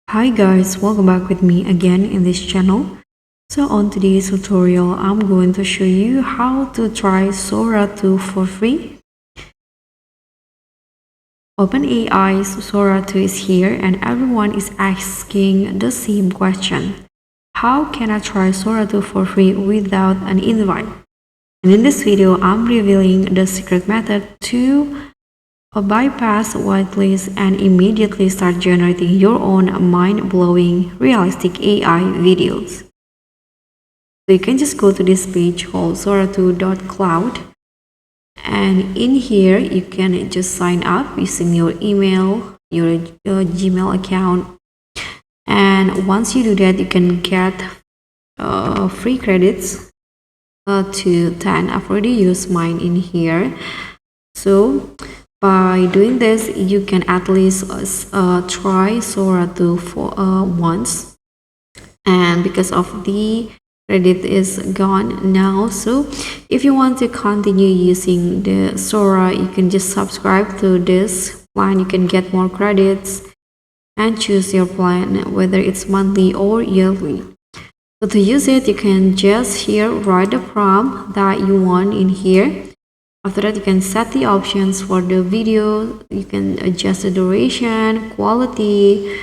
Hi guys, welcome back with me again in this channel. So on today's tutorial, I'm going to show you how to try Sora 2 for free. OpenAI's Sora 2 is here and everyone is asking the same question. How can I try Sora 2 for free without an invite? And in this video, I'm revealing the secret method to bypass waitlist and immediately start generating your own mind-blowing realistic AI videos. So you can just go to this page called zoratu.cloud, and in here you can just sign up using your email, your Gmail account, and once you do that you can get free credits to 10. I've already used mine in here. So by doing this, you can at least try Sora 2 for once, and because of the credit is gone now, so if you want to continue using the Sora, you can just subscribe to this plan. You can get more credits and choose your plan, whether it's monthly or yearly. So to use it, you can just here write the prompt that you want in here. After that, you can set the options for the video. You can adjust the duration, quality,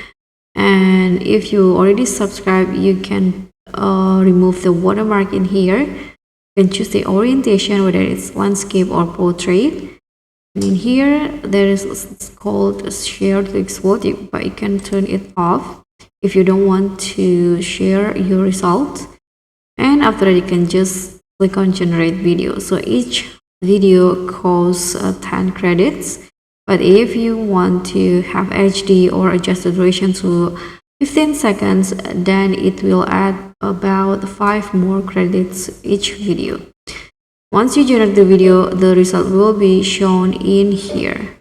and if you already subscribe, you can remove the watermark in here. You can choose the orientation, whether it's landscape or portrait. And in here, there is it's called share to explode, but you can turn it off if you don't want to share your results. And after that, you can just click on generate video. So each video costs 10 credits, but if you want to have HD or adjust the duration to 15 seconds, then it will add about 5 more credits each video. Once you generate the video, the result will be shown in here.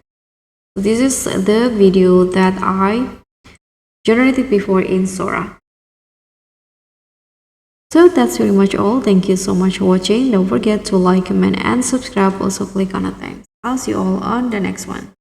This is the video that I generated before in Sora. So that's pretty much all. Thank you so much for watching. Don't forget to like, comment, and subscribe. Also click on the thanks. I'll see you all on the next one.